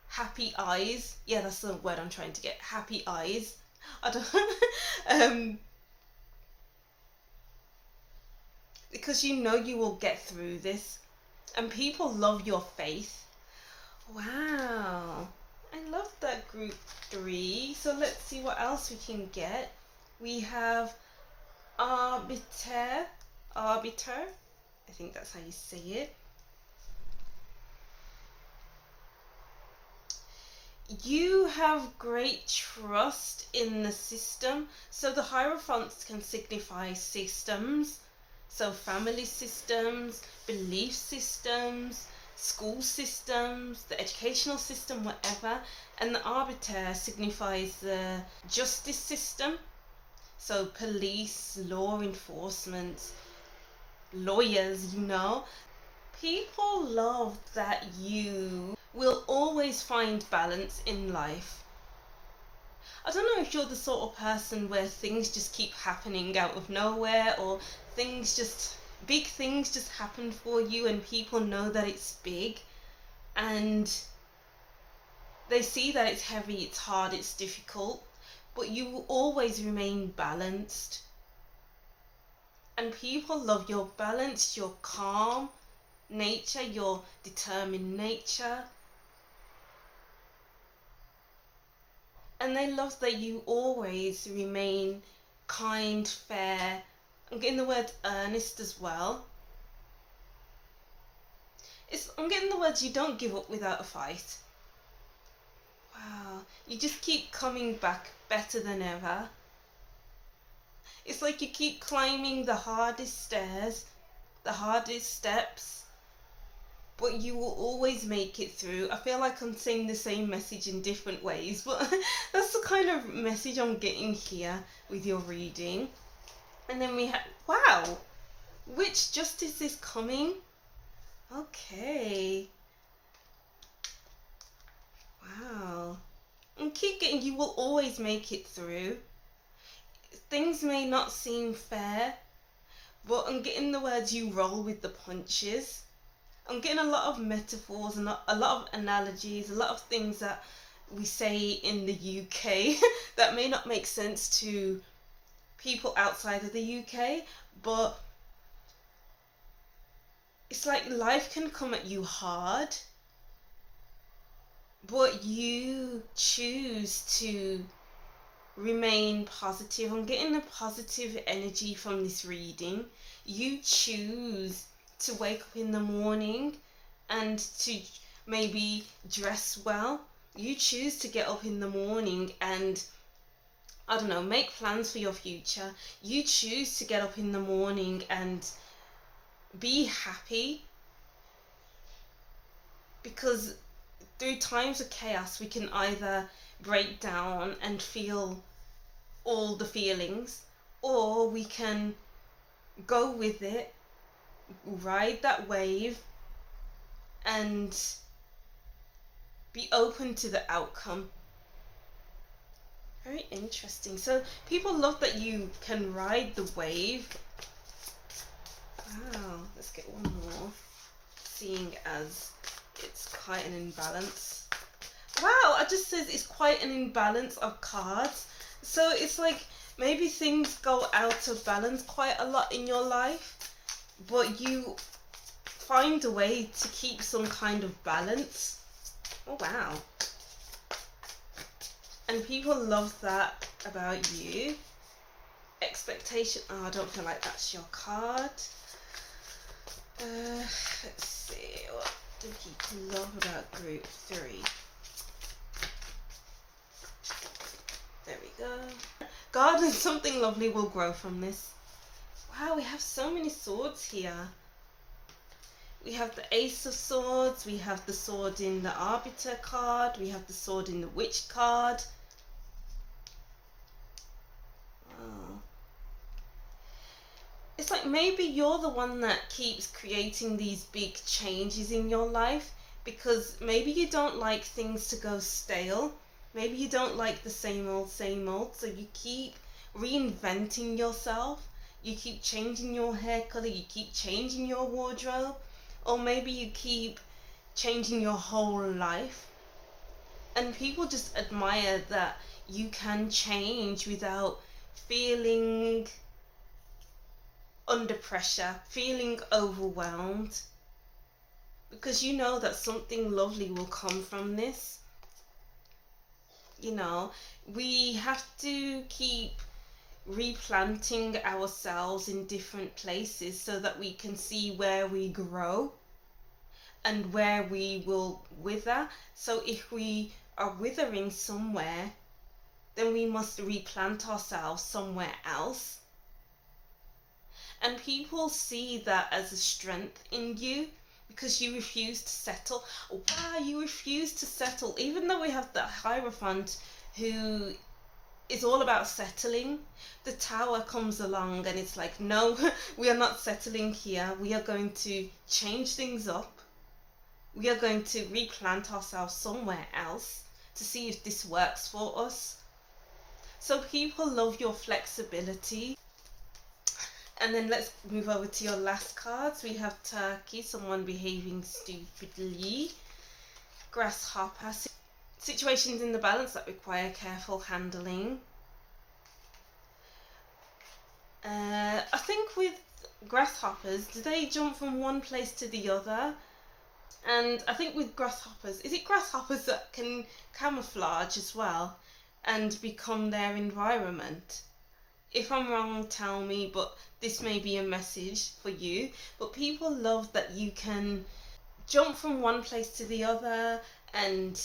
happy eyes. Yeah, that's the word I'm trying to get. Happy eyes. I don't because you know you will get through this. And people love your faith. Wow. I love that group 3. So let's see what else we can get. We have arbiter. I think that's how you say it. You have great trust in the system. So the hierophants can signify systems. So family systems, belief systems, school systems, the educational system, whatever. And the arbiter signifies the justice system. So police, law enforcement, lawyers, you know. People love that you will always find balance in life. I don't know if you're the sort of person where things just keep happening out of nowhere, or big things just happen for you and people know that it's big and they see that it's heavy, it's hard, it's difficult, but you will always remain balanced. And people love your balance, your calm nature, your determined nature. And they love that you always remain kind, fair. I'm getting the word earnest as well. I'm getting the words you don't give up without a fight. Wow, you just keep coming back better than ever. It's like you keep climbing the hardest stairs, the hardest steps, but you will always make it through. I feel like I'm saying the same message in different ways, but that's the kind of message I'm getting here with your reading. And then we have, wow, which justice is coming? Okay. Wow. And keep getting, you will always make it through. Things may not seem fair, but I'm getting the words you roll with the punches. I'm getting a lot of metaphors and a lot of analogies, a lot of things that we say in the UK that may not make sense to people outside of the UK, but it's like life can come at you hard, but you choose to remain positive. I'm getting a positive energy from this reading. You choose to wake up in the morning and to maybe dress well. You choose to get up in the morning and, I don't know, make plans for your future. You choose to get up in the morning and be happy, because through times of chaos we can either break down and feel all the feelings, or we can go with it, ride that wave and be open to the outcome. Very interesting. So people love that you can ride the wave. Wow, let's get one more, seeing as it's quite an imbalance. Wow, it just says it's quite an imbalance of cards. So it's like maybe things go out of balance quite a lot in your life, but you find a way to keep some kind of balance. Oh wow. And people love that about you. Expectation. Oh, I don't feel like that's your card. Let's see, what do people love about group 3? go. Garden, something lovely will grow from this. Wow, we have so many swords here. We have the Ace of Swords, we have the sword in the Arbiter card, we have the sword in the Witch card. Wow. It's like maybe you're the one that keeps creating these big changes in your life, because maybe you don't like things to go stale. Maybe you don't like the same old, so you keep reinventing yourself. You keep changing your hair color, you keep changing your wardrobe, or maybe you keep changing your whole life. And people just admire that you can change without feeling under pressure, feeling overwhelmed, because you know that something lovely will come from this. You know, we have to keep replanting ourselves in different places so that we can see where we grow and where we will wither. So if we are withering somewhere, then we must replant ourselves somewhere else. And people see that as a strength in you, because you refuse to settle. Wow, you refuse to settle. Even though we have the Hierophant who is all about settling, the Tower comes along and it's like, no, we are not settling here. We are going to change things up. We are going to replant ourselves somewhere else to see if this works for us. So people love your flexibility. And then let's move over to your last cards. We have Turkey, someone behaving stupidly. Grasshopper, situations in the balance that require careful handling. I think with grasshoppers, do they jump from one place to the other? And I think with grasshoppers, is it grasshoppers that can camouflage as well and become their environment? If I'm wrong, tell me, but this may be a message for you. But people love that you can jump from one place to the other and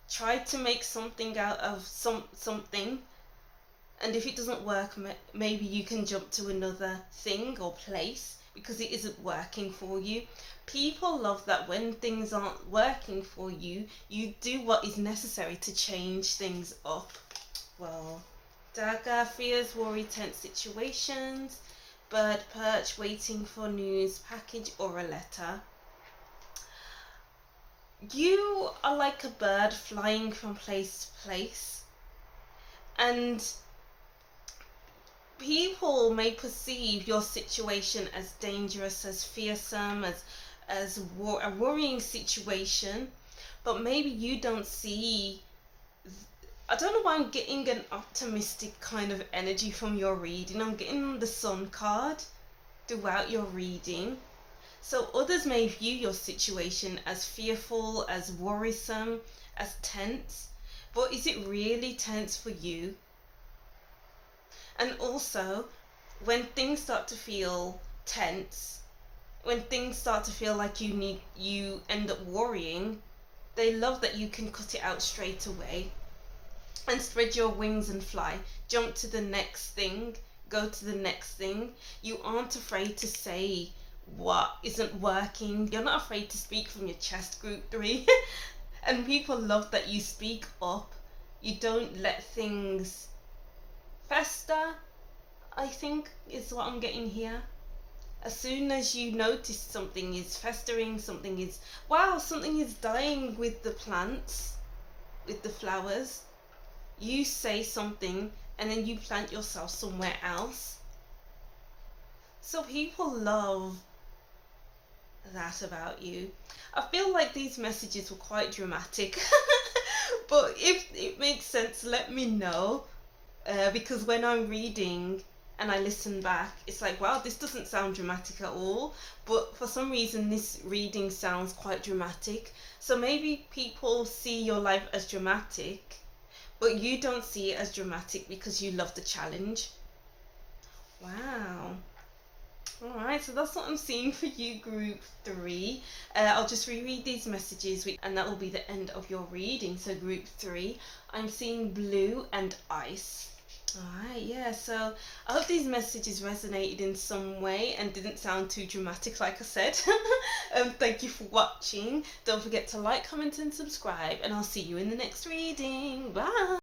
try to make something out of something. And if it doesn't work, maybe you can jump to another thing or place because it isn't working for you. People love that when things aren't working for you, you do what is necessary to change things up. Well, Dagger, fears, worry, tense situations. Bird perch, waiting for news, package or a letter. You are like a bird flying from place to place, and people may perceive your situation as dangerous, as fearsome, as a worrying situation, but maybe you don't see. I don't know why I'm getting an optimistic kind of energy from your reading. I'm getting the Sun card throughout your reading. So others may view your situation as fearful, as worrisome, as tense. But is it really tense for you? And also, when things start to feel tense, when things start to feel like you end up worrying, they love that you can cut it out straight away and spread your wings and fly. Jump to the next thing, go to the next thing. You aren't afraid to say what isn't working. You're not afraid to speak from your chest, group 3. And people love that you speak up. You don't let things fester, I think is what I'm getting here. As soon as you notice something is festering, something is dying with the plants, with the flowers, you say something and then you plant yourself somewhere else. So people love that about you. I feel like these messages were quite dramatic, but if it makes sense, let me know, because when I'm reading and I listen back, it's like, wow, this doesn't sound dramatic at all, but for some reason this reading sounds quite dramatic. So maybe people see your life as dramatic, but you don't see it as dramatic because you love the challenge. Wow. Alright, so that's what I'm seeing for you, group 3. I'll just reread these messages and that will be the end of your reading. So group 3, I'm seeing blue and ice. Alright, yeah, so I hope these messages resonated in some way and didn't sound too dramatic, like I said. Thank you for watching. Don't forget to like, comment, and subscribe, and I'll see you in the next reading. Bye!